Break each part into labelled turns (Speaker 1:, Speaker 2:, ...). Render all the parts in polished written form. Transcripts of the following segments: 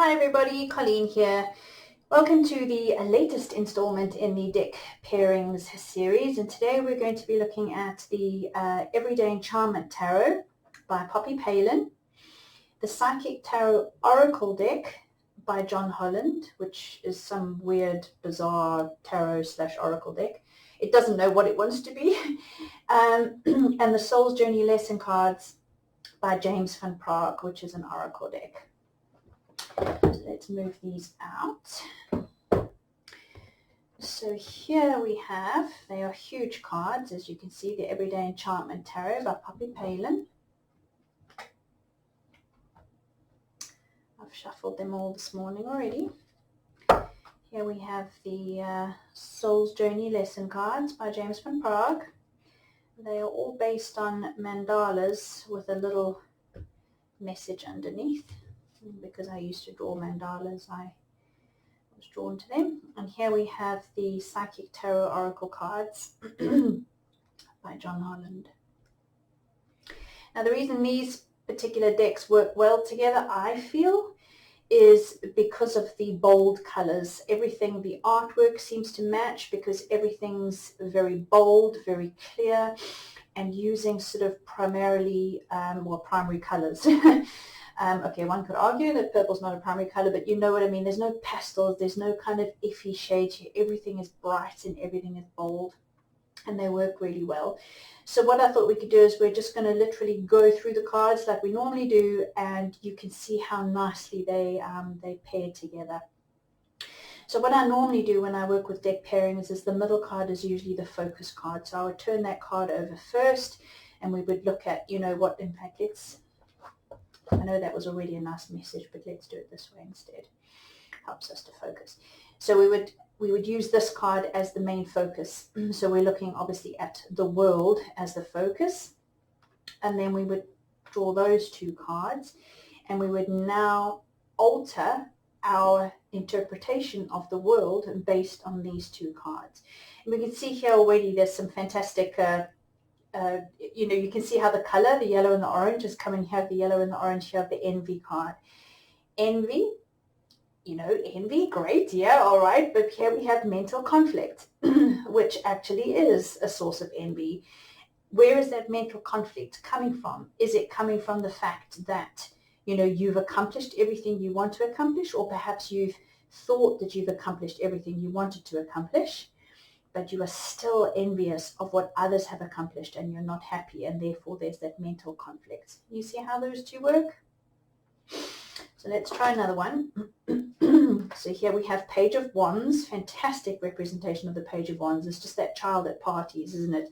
Speaker 1: Hi everybody, Colleen here. Welcome to the latest installment in the deck pairings series, and today we're going to be looking at the Everyday Enchantment Tarot by Palin, the Psychic Tarot Oracle deck by John Holland, which is some weird, bizarre tarot / oracle deck. It doesn't know what it wants to be, and the Soul's Journey Lesson cards by James van Praag, which is an oracle deck. So let's move these out. So here we have, they are huge cards, as you can see, the Everyday Enchantment Tarot by Palin. I've shuffled them all this morning already. Here we have the Soul's Journey Lesson cards by James van Praag. They are all based on mandalas with a little message underneath. Because I used to draw mandalas, I was drawn to them. And here we have the Psychic Tarot Oracle cards by John Holland. Now the reason these particular decks work well together, I feel, is because of the bold colors. Everything, the artwork seems to match because everything's very bold, very clear, and using sort of primarily, primary colors. Okay, one could argue that purple's not a primary color, but you know what I mean. There's no pastels, there's no kind of iffy shades here. Everything is bright and everything is bold, and they work really well. So what I thought we could do is we're just going to literally go through the cards like we normally do, and you can see how nicely they pair together. So what I normally do when I work with deck pairings is the middle card is usually the focus card. So I would turn that card over first, and we would look at, what, in fact, I know that was already a nice message, but let's do it this way instead. Helps us to focus. So we would use this card as the main focus. So we're looking obviously at the world as the focus, and then we would draw those two cards, and we would now alter our interpretation of the world based on these two cards. And we can see here already there's some fantastic you can see how the color, the yellow and the orange, is coming here. The yellow and the orange here of the envy card. Envy, envy, great, yeah, all right. But here we have mental conflict, which actually is a source of envy. Where is that mental conflict coming from? Is it coming from the fact that, you've accomplished everything you want to accomplish, or perhaps you've thought that you've accomplished everything you wanted to accomplish, but you are still envious of what others have accomplished and you're not happy, and therefore there's that mental conflict. You see how those two work? So let's try another one. So here we have Page of Wands, fantastic representation of the Page of Wands. It's just that child at parties, isn't it?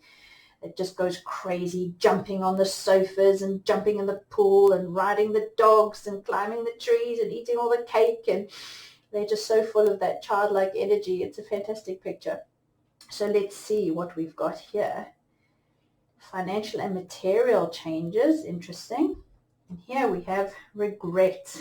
Speaker 1: It just goes crazy, jumping on the sofas and jumping in the pool and riding the dogs and climbing the trees and eating all the cake, and they're just so full of that childlike energy. It's a fantastic picture. So let's see what we've got here. Financial and material changes, interesting. And here we have regret.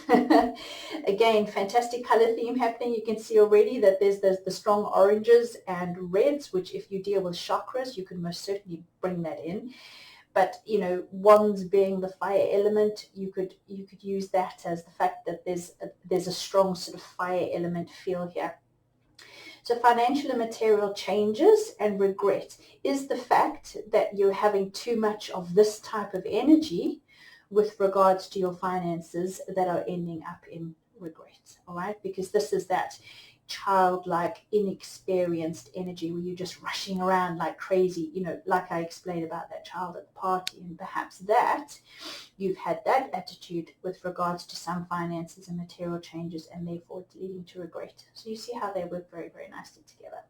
Speaker 1: Again, fantastic color theme happening. You can see already that there's the strong oranges and reds, which if you deal with chakras, you can most certainly bring that in. But, wands being the fire element, you could use that as the fact that there's a strong sort of fire element feel here. So financial and material changes and regret is the fact that you're having too much of this type of energy with regards to your finances that are ending up in regret, all right? Because this is that childlike, inexperienced energy where you're just rushing around like crazy, like I explained about that child at the party, and perhaps that you've had that attitude with regards to some finances and material changes, and therefore it's leading to regret. So you see how they work very, very nicely together.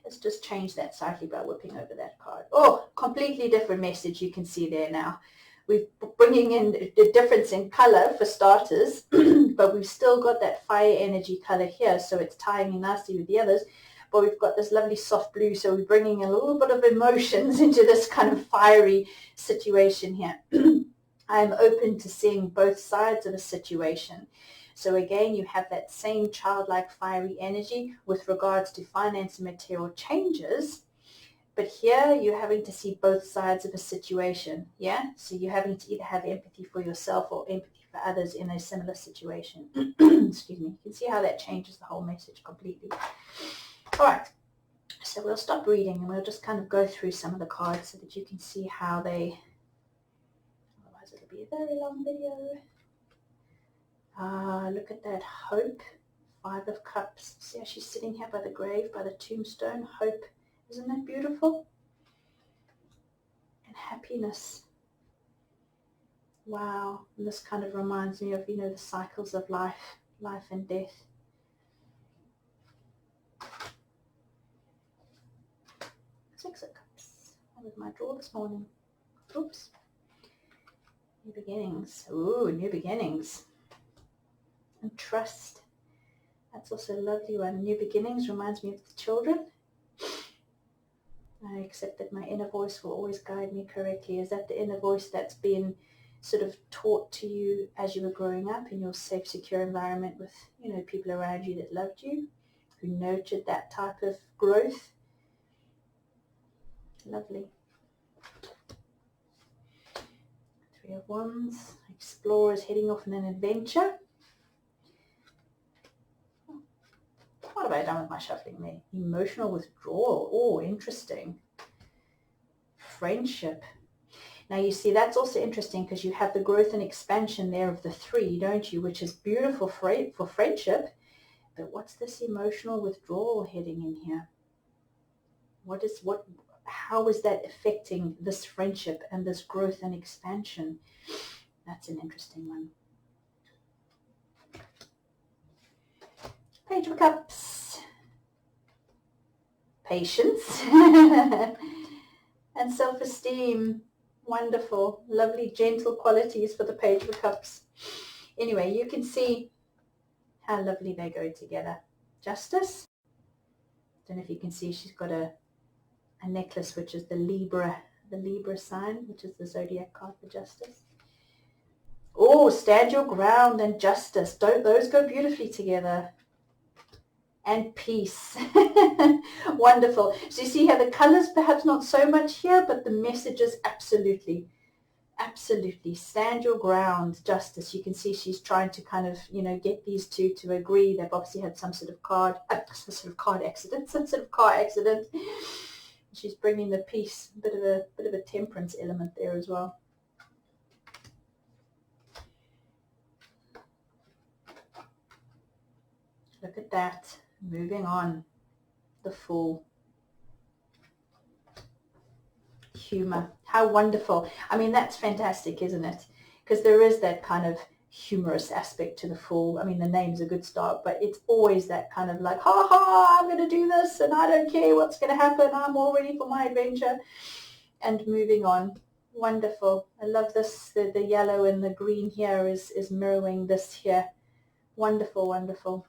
Speaker 1: Let's just change that slightly by whipping over that card. Oh, completely different message you can see there now. We're bringing in the difference in color for starters, but we've still got that fire energy color here, so it's tying in nicely with the others. But we've got this lovely soft blue, so we're bringing a little bit of emotions into this kind of fiery situation here. I'm open to seeing both sides of a situation. So again, you have that same childlike fiery energy with regards to finance and material changes. But here you're having to see both sides of a situation, yeah? So you're having to either have empathy for yourself or empathy for for others in a similar situation. Excuse me. You can see how that changes the whole message completely. All right. So we'll stop reading and we'll just kind of go through some of the cards so that you can see how they, otherwise it'll be a very long video. Look at that, hope, 5 of Cups. See how she's sitting here by the grave, by the tombstone, hope. Isn't that beautiful? And happiness. Wow, and this kind of reminds me of, you know, the cycles of life and death. Six of Cups. That was my draw this morning. Oops. New beginnings. Ooh, new beginnings. And trust. That's also a lovely one. New beginnings reminds me of the children. I accept that my inner voice will always guide me correctly. Is that the inner voice that's been sort of taught to you as you were growing up in your safe, secure environment with, you know, people around you that loved you, who nurtured that type of growth? Lovely. 3 of Wands. Explorers heading off on an adventure. What have I done with my shuffling there? Emotional withdrawal. Oh, interesting. Friendship. Now you see that's also interesting because you have the growth and expansion there of the 3, don't you? Which is beautiful for friendship. But what's this emotional withdrawal heading in here? How is that affecting this friendship and this growth and expansion? That's an interesting one. Page of Cups. Patience. And self-esteem. Wonderful. Lovely, gentle qualities for the Page of Cups. Anyway, you can see how lovely they go together. Justice. Don't know if you can see she's got a necklace which is the Libra sign, which is the zodiac card for justice. Oh, stand your ground and justice. Don't those go beautifully together? And peace. Wonderful. So you see how the colors perhaps not so much here, but the messages absolutely. Absolutely. Stand your ground, justice. You can see she's trying to kind of, you know, get these two to agree. They've obviously had some sort of car accident. She's bringing the peace, a bit of a temperance element there as well. Look at that. Moving on. The Fool. Humor. How wonderful. I mean, that's fantastic, isn't it? Because there is that kind of humorous aspect to the Fool. I mean, the name's a good start, but it's always that kind of like, ha ha, I'm going to do this and I don't care what's going to happen. I'm all ready for my adventure. And moving on. Wonderful. I love this. The yellow and the green here is mirroring this here. Wonderful, wonderful.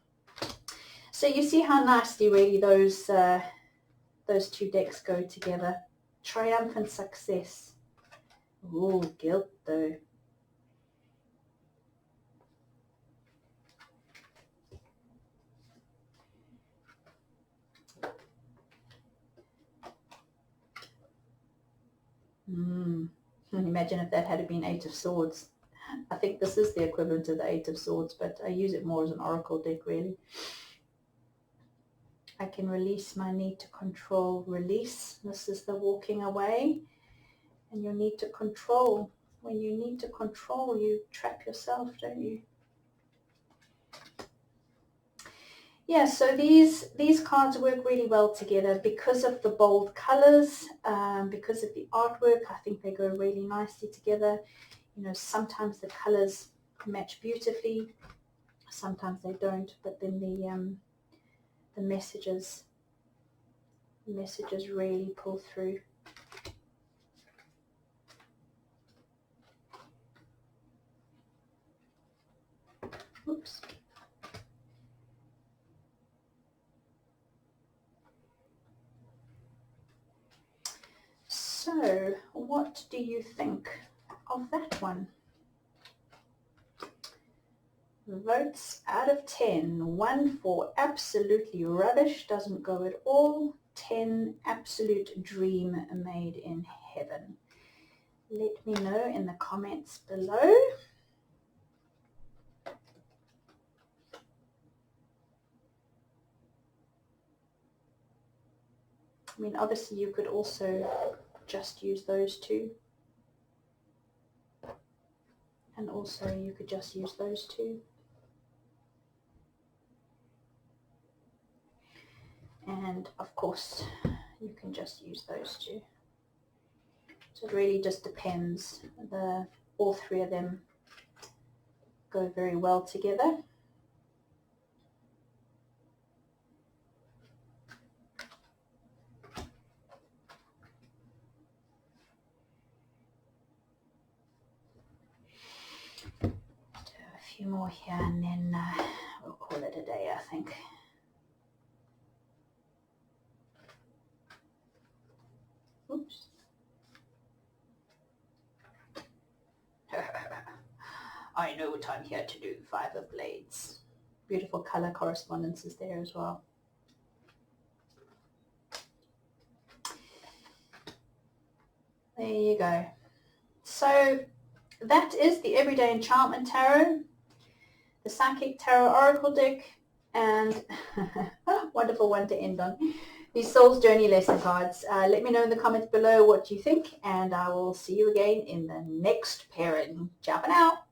Speaker 1: So you see how nicely really those 2 decks go together. Triumphant success. Oh, guilt though. Imagine if that had been 8 of Swords. I think this is the equivalent of the 8 of Swords, but I use it more as an oracle deck really. I can release my need to control. Release. This is the walking away. And your need to control. When you need to control, you trap yourself, don't you? Yeah, so these cards work really well together because of the bold colors, because of the artwork. I think they go really nicely together. You know, sometimes the colors match beautifully, sometimes they don't, but then the messages really pull through. Oops. So, what do you think of that one? Votes out of 10. 1 for absolutely rubbish, doesn't go at all. 10, absolute dream made in heaven. Let me know in the comments below. I mean, obviously you could also just use those two. And also you could just use those two. And of course you can just use those two. So it really just depends. All three of them go very well together. Do a few more here and then we'll call it a day, I think. Oops. I know what I'm here to do. 5 of Blades. Beautiful color correspondences there as well. There you go. So that is the Everyday Enchantment Tarot, the Psychic Tarot Oracle deck, and wonderful one to end on. These Soul's Journey lesson cards. Let me know in the comments below what you think, and I will see you again in the next pairing. Ciao for now.